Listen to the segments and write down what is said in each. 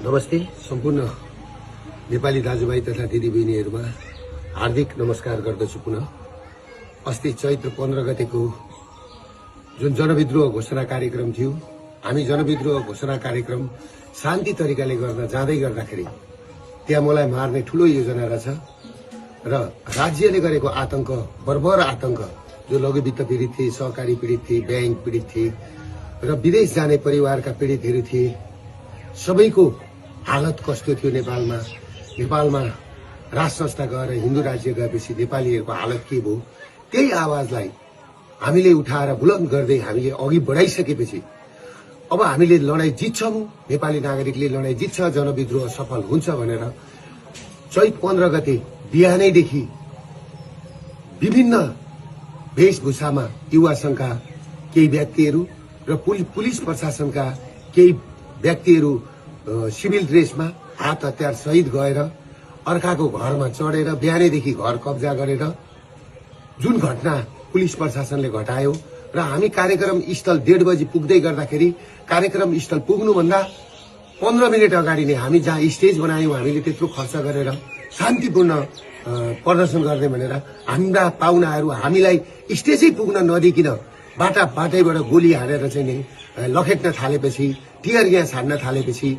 नमस्ते सम्पूर्ण नेपाली दाजुभाइ तथा दिदीबहिनीहरूमा हार्दिक नमस्कार गर्दछु। पुनः अस्ति चैत्र 15 गतेको जुन जनविद्रोह घोषणा कार्यक्रम थियो, हामी जनविद्रोह घोषणा कार्यक्रम शान्ति तरिकाले गर्न जाँदै गर्दाखेरि त्यहाँ मलाई मार्ने ठूलो योजना रहेछ र राज्यले गरेको आतंक, बर्बर आतंक, जो लघुवित्त पीडित थिए, सहकारी पीडित थिए, बैंक पीडित थिए र विदेश जाने परिवारका पीडितहरू थिए, सबैको हालत कस्तो थियो नेपालमा राज संस्था गएर हिन्दू राज्य गएपछि नेपालीहरूको हालत के भयो, त्यही आवाजलाई हामीले उठाएर बुलन्द गर्दै हामीले अघि बढाइसकेपछि अब हामीले लडाई जित्छौं, नेपाली नागरिकले लडाई जित्छ, जनविद्रोह सफल हुन्छ भनेर चैत 15 गते बिहानैदेखि विभिन्न वेशभूषामा युवा संघका केही व्यक्तिहरू र पुलिस प्रशासनका केही व्यक्तिहरू सिभिल ड्रेसमा हात हतियार सहित गएर अर्काको घरमा चढेर बिहानैदेखि घर कब्जा गरेर जुन घटना पुलिस प्रशासनले घटायो र हामी कार्यक्रम स्थल 1:30 बजी पुग्दै गर्दाखेरि कार्यक्रम स्थल पुग्नुभन्दा 15 मिनट अगाडि नै हामी जहाँ स्टेज बनायौं, हामीले त्यत्रो खर्च गरेर शान्तिपूर्ण प्रदर्शन गर्ने भनेर हाम्रा पाहुनाहरू हामीलाई स्टेजै पुग्न नदिकिन बाटैबाट गोली हानेर चाहिँ नि लखेट्न थालेपछि, टियर ग्यास हान्न थालेपछि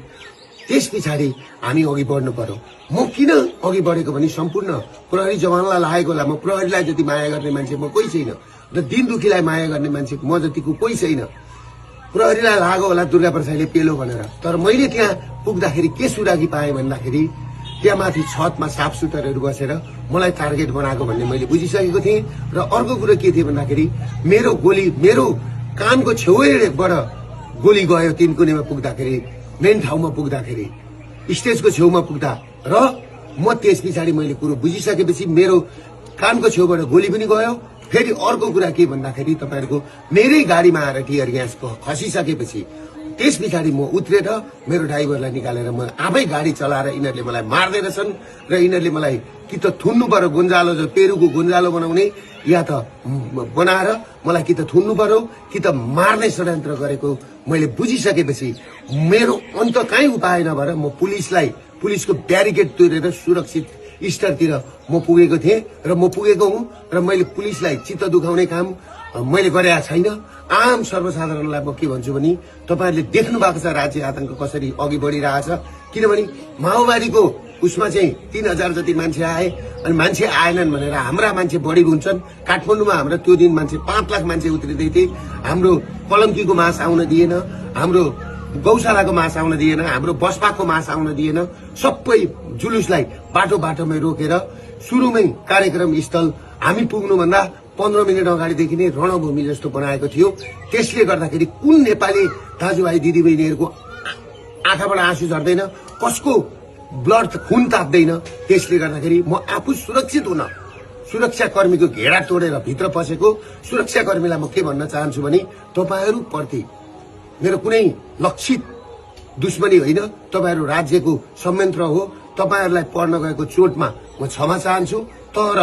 त्यस पछाडि हामी अघि बढ्नु पर्यो। म किन अघि बढेको भने सम्पूर्ण प्रहरी जवानलाई लागेको होला। म प्रहरीलाई जति माया गर्ने मान्छे म कोही छैन र दिन दुखीलाई माया गर्ने मान्छे म जतिको कोही छैन। प्रहरीलाई लाग्यो होला दुर्गा प्रसादले पेलो भनेर, तर मैले त्यहाँ पुग्दाखेरि के सुरागी पाएँ भन्दाखेरि त्यहाँ माथि छतमा साफ सुटरहरू बसेर मलाई टार्गेट बनाएको भन्ने मैले बुझिसकेको थिएँ। र अर्को कुरो के थियो भन्दाखेरि मेरो कानको छेउबाट गोली गयो। 3 कुनेमा पुग्दाखेरि, मेन ठाउँमा पुग्दाखेरि, स्टेजको छेउमा पुग्दा र म त्यस पछाडि मैले कुरो बुझिसकेपछि मेरो कानको छेउबाट गोली पनि गयो। फेरि अर्को कुरा के भन्दाखेरि तपाईहरुको मेरै गाडीमा आएर टियर ग्यास खसिसकेपछि त्यस पछाडि म उत्रेर मेरो ड्राइभरलाई निकालेर म आफै गाडी चलाएर यिनीहरूले मलाई मार्दै रहेछन् र यिनीहरूले मलाई कि त थुन्नु पर्यो, गुन्जालो जो पेरुको गुन्जालो बनाउने, या त बनाएर मलाई कि त थुन्नु पर्यो कि त मार्ने षड्यन्त्र गरेको मैले बुझिसकेपछि मेरो अन्त काहीँ उपाय नभएर म पुलिसको ब्यारिकेड तोडेर सुरक्षित स्तरतिर म पुगेको थिएँ र म पुगेको हुँ र मैले पुलिसलाई चित्त दुखाउने काम मैले गरेका छैन। आम सर्वसाधारणलाई म के भन्छु भने तपाईहरुले देख्नु भएको छ राज्य आतंक कसरी अघि बढिरहेछ। किनभने माओवादीको उसमा चाहिँ 3000 जति मान्छे आए अनि मान्छे आएनन् भनेर हाम्रा मान्छे बढी हुन्छन्। काठमाडौँमा हाम्रो त्यो दिन मान्छे 5 लाख मान्छे उत्रिदै थिए। हाम्रो पलङ्कीको मास आउन दिएन, हाम्रो गौशालाको मास आउन दिएन, हाम्रो बसपाको मास आउन दिएन। सबै जुलुसलाई बाटोमै रोकेर सुरुमै कार्यक्रम स्थल हामी पुग्नुभन्दा 15 मिनट अगाडिदेखि नै रणभूमि जस्तो बनाएको थियो। त्यसले गर्दाखेरि कुन नेपाली दाजुभाइ दिदीबहिनीहरूको आँखाबाट आँसु झर्दैन, कसको ब्लड खुन ताप्दैन। त्यसले गर्दाखेरि म आफू सुरक्षित हुन सुरक्षाकर्मीको घेरा तोडेर भित्र पसेको सुरक्षाकर्मीलाई म के भन्न चाहन्छु भने तपाईहरु प्रति मेरो कुनै लक्षित दुश्मनी होइन, तपाईहरु राज्यको संयन्त्र हो। तपाईहरुलाई पर्न गएको चोटमा म क्षमा चाहन्छु। तर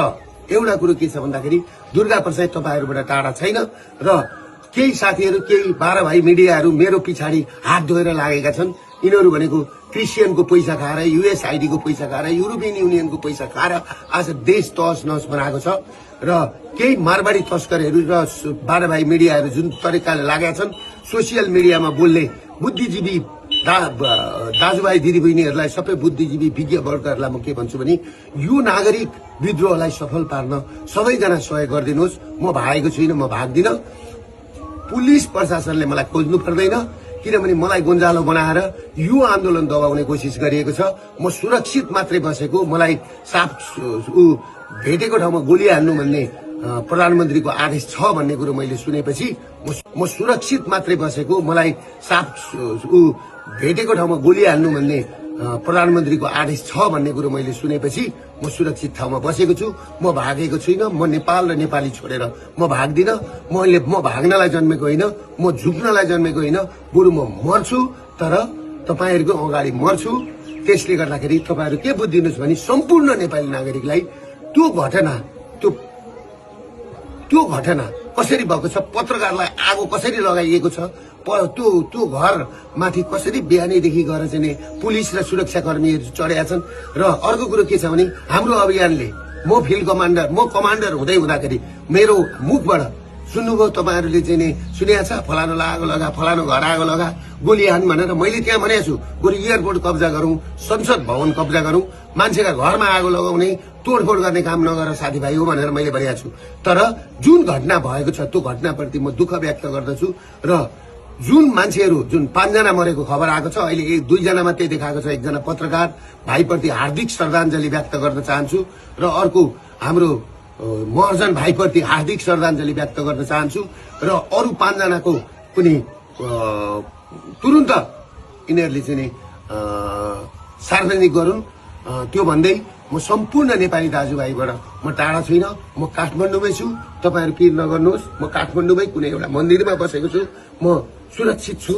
एउटा कुरो के छ भन्दाखेरि दुर्गा प्रसाद तपाईहरुबाट टाढा छैन र केही साथीहरु, केही 12 भाइ मिडियाहरु मेरो पछाडि हात धोएर लागेका छन्। यिनीहरु भनेको क्रिस्चियनको पैसा खाएर, युएसआइडी को पैसा खाएर, युरोपियन युनियनको पैसा खाएर आज देश तहस नहस बनाएको छ र केही मारवाडी तस्करहरू र 12 भाइ मिडियाहरु जुन तरिकाले लागेका छन् सोशल मिडियामा बोल्ने बुद्धिजीवी दाजुभाइ दिदीबहिनीहरूलाई, सबै बुद्धिजीवी विज्ञ वर्गहरूलाई म के भन्छु भने यो नागरिक विद्रोहलाई सफल पार्न सबैजना सहयोग गरिदिनुहोस्। म भागेको छुइनँ, म भाग्दिन। पुलिस प्रशासनले मलाई खोज्नु पर्दैन, किनभने मलाई गुन्जालो बनाएर यो आन्दोलन दबाउने कोसिस गरिएको छ। म सुरक्षित मात्रै बसेको, मलाई साफ भेटेको ठाउँमा गोली हान्नु भन्ने प्रधानमन्त्रीको आदेश छ भन्ने कुरो मैले सुनेपछि म सुरक्षित मात्रै बसेको, मलाई साफ भेटेको ठाउँमा गोली हान्नु भन्ने प्रधानमन्त्रीको आदेश छ भन्ने कुरो मैले सुनेपछि म सुरक्षित ठाउँमा बसेको छु। म भागेको छुइनँ। म नेपाल र नेपाली छोडेर म भाग्दिन। म भाग्नलाई जन्मेको होइन, म झुक्नलाई जन्मेको होइन, बरु म मर्छु तर तपाईहरुको अगाडि मर्छु। त्यसले गर्दाखेरि तपाईहरु के बुझ्दिनुस् भने सम्पूर्ण नेपाली नागरिकलाई त्यो घटना कसरी भएको छ, पत्रकारलाई आगो कसरी लगाइएको छ, त्यो घर माथि कसरी बिहानैदेखि गएर चाहिँ नि पुलिस र सुरक्षाकर्मीहरू चढेका छन्। र अर्को कुरो के छ भने हाम्रो अभियानले म फिल्ड कमान्डर, म कमान्डर हुँदै हुँदाखेरि मेरो मुखबाट सुन्नुभयो तपाईँहरूले चाहिँ नि सुनेको छ, फलानु आगो लगा, फलानु घर आगो लगा, गोली हान भनेर मैले त्यहाँ भनेको छु। बरु एयरपोर्ट कब्जा गरौँ, संसद भवन कब्जा गरौँ, मान्छेका घरमा आगो लगाउने तोडफोड गर्ने काम नगर साथीभाइ हो भनेर मैले भनेको छु। तर जुन घटना भएको छ त्यो घटनाप्रति म दुःख व्यक्त गर्दछु। र जुन मान्छेहरू जुन 5 जना मरेको खबर आएको छ, अहिले 1-2 जना मात्रै देखाएको छ, एकजना पत्रकार भाइप्रति हार्दिक श्रद्धाञ्जली व्यक्त गर्न चाहन्छु। र अर्को हाम्रो महर्जन भाइप्रति हार्दिक श्रद्धाञ्जली व्यक्त गर्न चाहन्छु। र अरू 5 जनाको पनि तुरुन्त यिनीहरूले चाहिँ सार्वजनिक गरून्। त्यो भन्दै म सम्पूर्ण नेपाली दाजुभाइबाट म टाढा छुइनँ, म काठमाडौँमै छु। तपाईँहरू पिर नगर्नुहोस्, म काठमाडौँमै कुनै एउटा मन्दिरमा बसेको छु, म सुरक्षित छु।